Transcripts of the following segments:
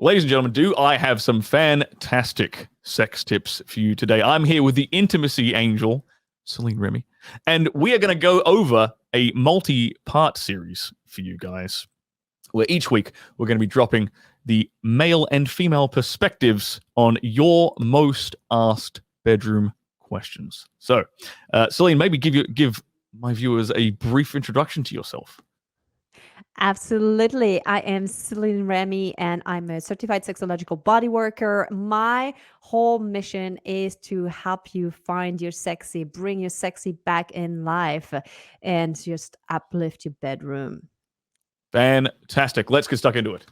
Ladies and gentlemen, do I have some fantastic sex tips for you today? I'm here with the intimacy angel, Celine Remy, and we are going to go over a multi-part series for you guys, where each week we're going to be dropping the male and female perspectives on your most asked bedroom questions. So, Celine, maybe give my viewers a brief introduction to yourself. Absolutely. I am Celine Remy and I'm a certified sexological body worker. My whole mission is to help you find your sexy, bring your sexy back in life, and just uplift your bedroom. Fantastic. Let's get stuck into it.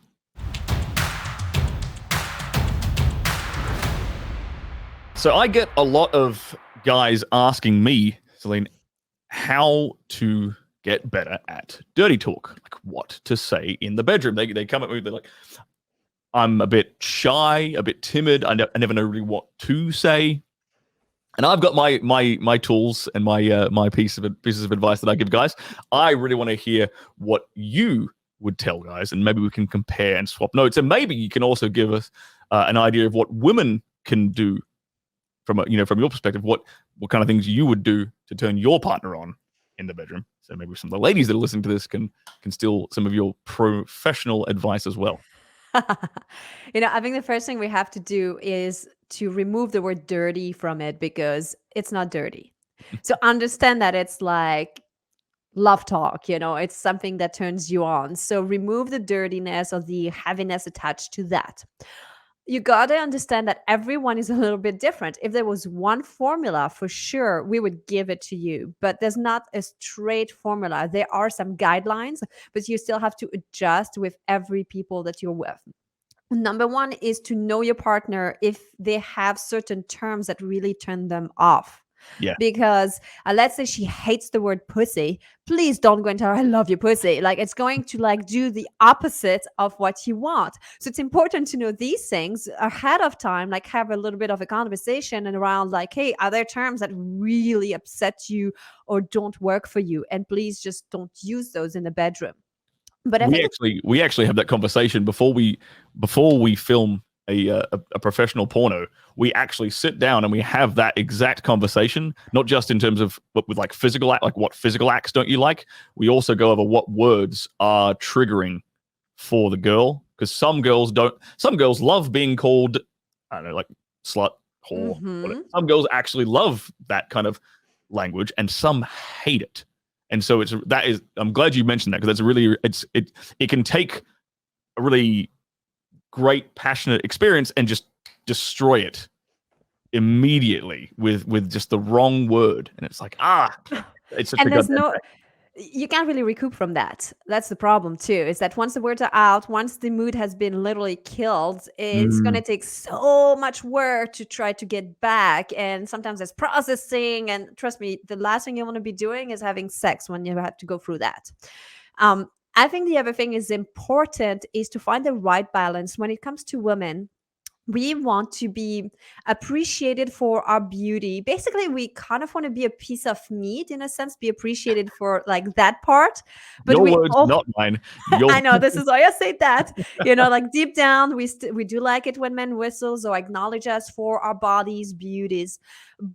So I get a lot of guys asking me, Celine, how to get better at dirty talk, like what to say in the bedroom. They come at me, they're like, I'm a bit shy, a bit timid. I never know really what to say. And I've got my tools and my pieces of advice that I give guys. I really want to hear what you would tell guys, and maybe we can compare and swap notes. And maybe you can also give us an idea of what women can do from your perspective. What kind of things you would do to turn your partner on in the bedroom. So maybe some of the ladies that are listening to this can steal some of your professional advice as well. I think the first thing we have to do is to remove the word dirty from it because it's not dirty. So understand that it's like love talk, it's something that turns you on. So remove the dirtiness or the heaviness attached to that. You got to understand that everyone is a little bit different. If there was one formula, for sure, we would give it to you. But there's not a straight formula. There are some guidelines, but you still have to adjust with every people that you're with. Number one is to know your partner if they have certain terms that really turn them off. Yeah. Because let's say she hates the word pussy. Please don't go and tell her, I love your pussy. Like it's going to do the opposite of what you want. So it's important to know these things ahead of time, have a little bit of a conversation and around hey, are there terms that really upset you or don't work for you? And please just don't use those in the bedroom. But I think we actually have that conversation before we film a professional porno. We actually sit down and we have that exact conversation, not just in terms of with physical act, what physical acts don't you like. We also go over what words are triggering for the girl, because some girls love being called, I don't know, slut, whore. Mm-hmm. Some girls actually love that kind of language, and some hate it. And so I'm glad you mentioned that, because it can take a really great passionate experience and just destroy it immediately with just the wrong word. And it's it's such and a there's goddamn no you can't really recoup from that. That's the problem too, is that once the words are out, once the mood has been literally killed, it's going to take so much work to try to get back. And sometimes there's processing, and trust me, the last thing you want to be doing is having sex when you have to go through that. I think the other thing is important is to find the right balance when it comes to women. We want to be appreciated for our beauty. Basically, we kind of want to be a piece of meat in a sense, be appreciated for that part. But your words, not mine. I know, this is why I say that. Deep down, we do like it when men whistles or acknowledge us for our bodies, beauties.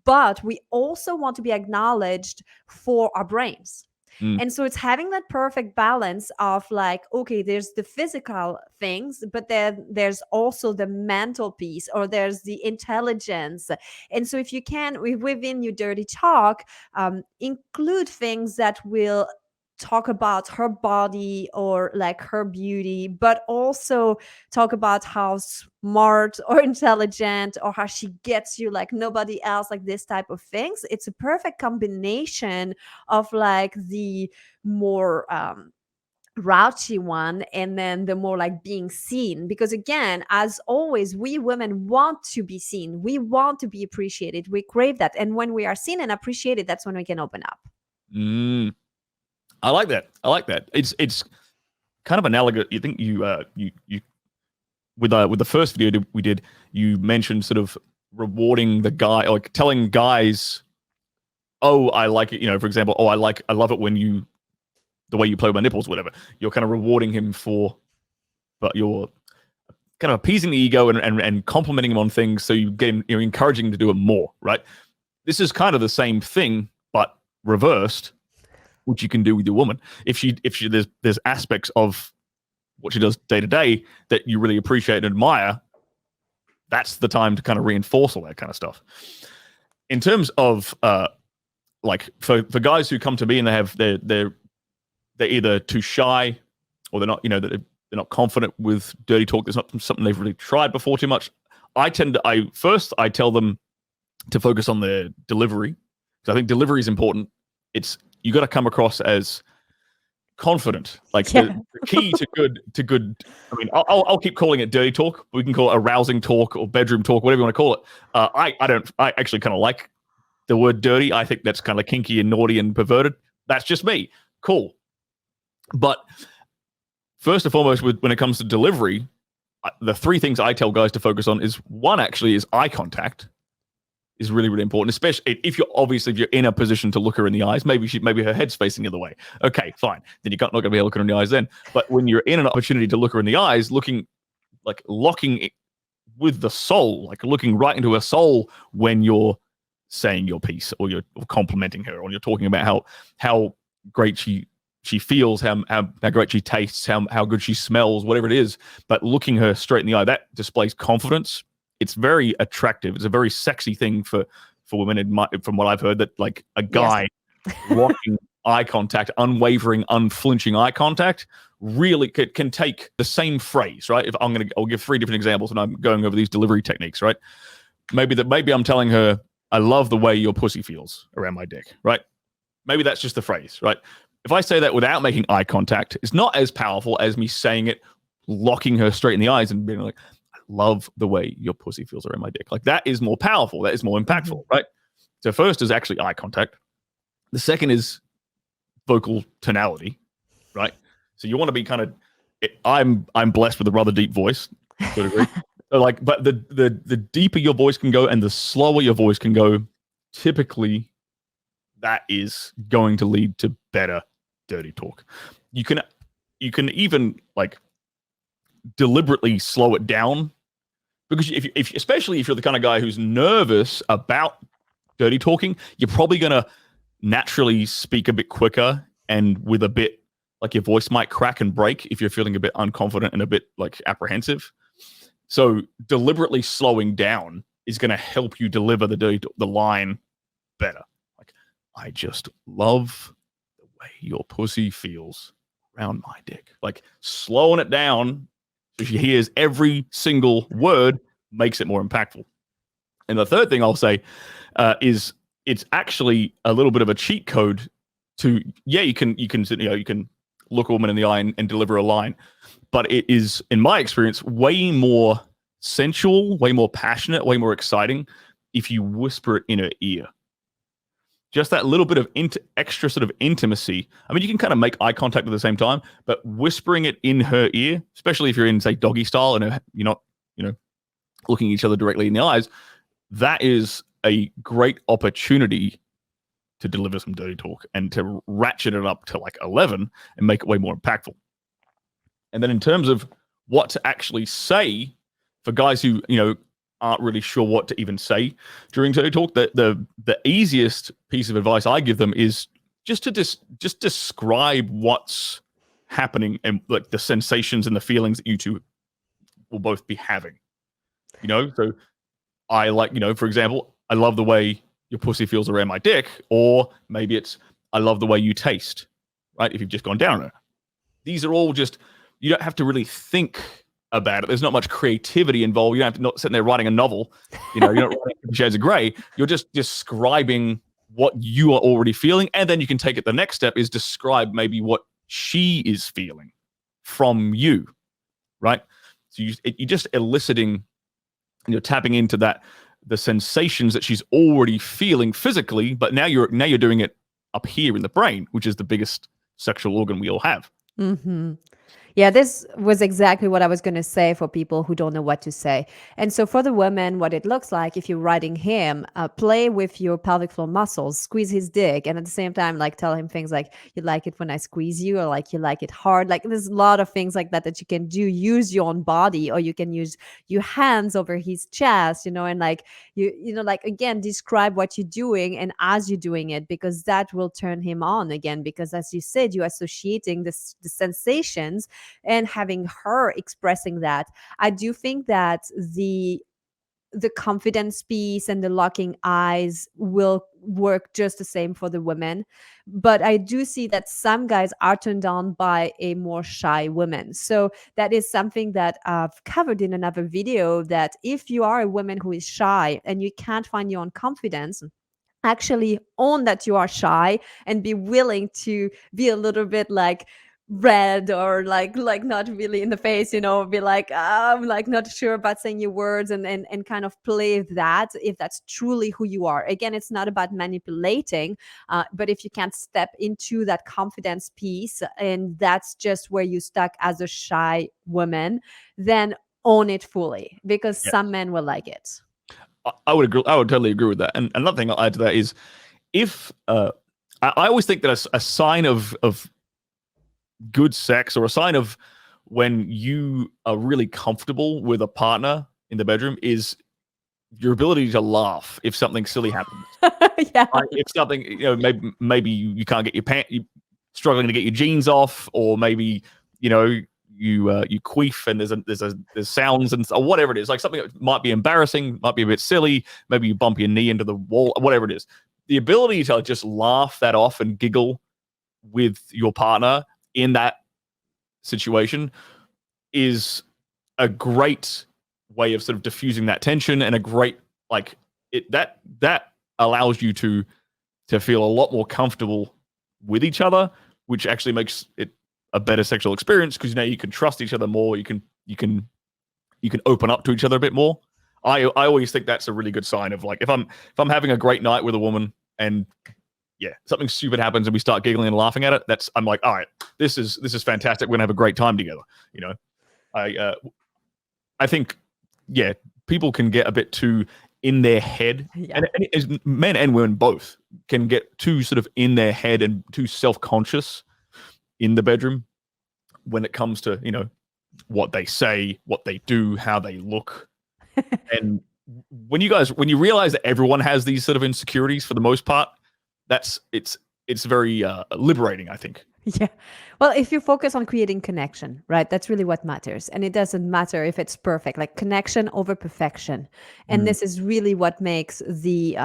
But we also want to be acknowledged for our brains. And so it's having that perfect balance of okay, there's the physical things, but then there's also the mental piece, or there's the intelligence. And so if you can, within your dirty talk, include things that will talk about her body or her beauty, but also talk about how smart or intelligent or how she gets you like nobody else, this type of things. It's a perfect combination of the more raunchy one and then the more being seen, because again, as always, we women want to be seen, we want to be appreciated, we crave that, and when we are seen and appreciated, that's when we can open up. I like that. It's kind of analogous. You think you with the first video we did, you mentioned sort of rewarding the guy, telling guys, oh, I like it. For example, oh, I love it when the way you play with my nipples, whatever. You're kind of rewarding him for, but you're kind of appeasing the ego and complimenting him on things, so you're encouraging him to do it more, right? This is kind of the same thing, but reversed, which you can do with your woman. If she there's aspects of what she does day to day that you really appreciate and admire, that's the time to kind of reinforce all that kind of stuff. In terms of like for guys who come to me and they're either too shy, or they're not, they're not confident with dirty talk. There's not something they've really tried before too much. I tell them to focus on their delivery, because I think delivery is important. You got to come across as confident. Like the key to good. I mean, I'll keep calling it dirty talk. We can call it arousing talk or bedroom talk, whatever you want to call it. I actually kind of like the word dirty. I think that's kind of kinky and naughty and perverted. That's just me. Cool. But first and foremost, when it comes to delivery, the three things I tell guys to focus on is one, actually, is eye contact. Is really, really important, especially if you're in a position to look her in the eyes. Maybe her head's facing the other way. Okay, fine. Then you're not going to be able to look her in the eyes then. But when you're in an opportunity to look her in the eyes, locking it with the soul, like looking right into her soul when you're saying your piece, or you're complimenting her, or you're talking about how great she feels, how great she tastes, how good she smells, whatever it is. But looking her straight in the eye, that displays confidence. It's very attractive. It's a very sexy thing for women, from what I've heard, that like a guy rocking eye contact, unwavering, unflinching eye contact, really can take the same phrase, right? I'll give three different examples, and I'm going over these delivery techniques, right? Maybe I'm telling her, I love the way your pussy feels around my dick, right? Maybe that's just the phrase, right? If I say that without making eye contact, it's not as powerful as me saying it, locking her straight in the eyes and being like, love the way your pussy feels around my dick. Like, that is more powerful. That is more impactful, right? So first is actually eye contact. The second is vocal tonality, right? So you want to be kind of, I'm blessed with a rather deep voice, to a degree. So like, but the deeper your voice can go and the slower your voice can go, typically that is going to lead to better dirty talk. You can even like deliberately slow it down, because especially if you're the kind of guy who's nervous about dirty talking, you're probably going to naturally speak a bit quicker and with a bit, like, your voice might crack and break if you're feeling a bit unconfident and a bit like apprehensive. So deliberately slowing down is going to help you deliver the line better. Like, I just love the way your pussy feels around my dick. Like, slowing it down so she hears every single word makes it more impactful. And the third thing I'll say is it's actually a little bit of a cheat code to, you can look a woman in the eye and deliver a line, but it is, in my experience, way more sensual, way more passionate, way more exciting if you whisper it in her ear. Just that little bit of extra sort of intimacy. I mean, you can kind of make eye contact at the same time, but whispering it in her ear, especially if you're in, say, doggy style and you're not, looking each other directly in the eyes, that is a great opportunity to deliver some dirty talk and to ratchet it up to like 11 and make it way more impactful. And then in terms of what to actually say for guys who, aren't really sure what to even say during dirty talk, the easiest piece of advice I give them is just to just describe what's happening and like the sensations and the feelings that you two will both be having. So I like, for example, I love the way your pussy feels around my dick, or maybe it's, I love the way you taste, right? If you've just gone down on it. These are all just, you don't have to really think about it. There's not much creativity involved. You don't have to not sitting there writing a novel. You're not writing Shades of Grey. You're just describing what you are already feeling, and then you can take it. The next step is describe maybe what she is feeling from you, right? So you're just eliciting, you're tapping into the sensations that she's already feeling physically, but now you're doing it up here in the brain, which is the biggest sexual organ we all have. Mm-hmm. Yeah, this was exactly what I was going to say for people who don't know what to say. And so for the women, what it looks like if you're riding him, play with your pelvic floor muscles, squeeze his dick, and at the same time, like tell him things like, you like it when I squeeze you, or like you like it hard. Like there's a lot of things like that that you can do. Use your own body, or you can use your hands over his chest, and like like again, describe what you're doing and as you're doing it, because that will turn him on again. Because as you said, you're associating the sensations and having her expressing that. I do think that the confidence piece and the locking eyes will work just the same for the women. But I do see that some guys are turned on by a more shy woman. So that is something that I've covered in another video, that if you are a woman who is shy and you can't find your own confidence, actually own that you are shy and be willing to be a little bit like red, or like not really in the face, be like, I'm like not sure about saying your words, and kind of play with that, if that's truly who you are. Again, it's not about manipulating, but if you can't step into that confidence piece and that's just where you stuck as a shy woman, then own it fully, because Yeah. some men will like it. I would agree. I would totally agree with that. And another thing I'll add to that is, if I always think that a sign of good sex, or a sign of when you are really comfortable with a partner in the bedroom, is your ability to laugh if something silly happens. Yeah. If something, maybe you can't get your you struggling to get your jeans off, or maybe you queef and there's sounds or whatever it is, like something that might be embarrassing, might be a bit silly, maybe you bump your knee into the wall, whatever it is. The ability to just laugh that off and giggle with your partner in that situation is a great way of sort of diffusing that tension, and a great, like, that allows you to feel a lot more comfortable with each other, which actually makes it a better sexual experience, because you can trust each other more. You can open up to each other a bit more. I always think that's a really good sign of, like, if I'm having a great night with a woman and something stupid happens and we start giggling and laughing at it, I'm like, all right, this is fantastic. We're gonna have a great time together. I think people can get a bit too in their head, and as men and women both can get too sort of in their head and too self-conscious in the bedroom when it comes to what they say, what they do, how they look. And when you realize that everyone has these sort of insecurities for the most part, it's very liberating, I think. Yeah. Well, if you focus on creating connection, right? That's really what matters. And it doesn't matter if it's perfect, like connection over perfection. And this is really what makes the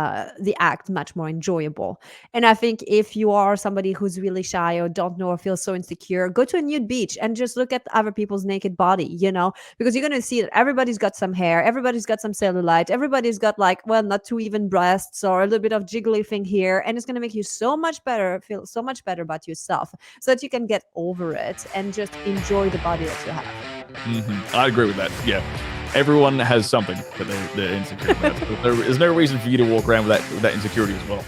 act much more enjoyable. And I think if you are somebody who's really shy or don't know or feels so insecure, go to a nude beach and just look at other people's naked body, because you're going to see that everybody's got some hair, everybody's got some cellulite, everybody's got, like, well, not too even breasts or a little bit of jiggly thing here. And it's going to make you feel so much better about yourself, so that you can get over it and just enjoy the body that you have. I agree with that. Yeah. Everyone has something that they're insecure about. There's no reason for you to walk around with that insecurity as well.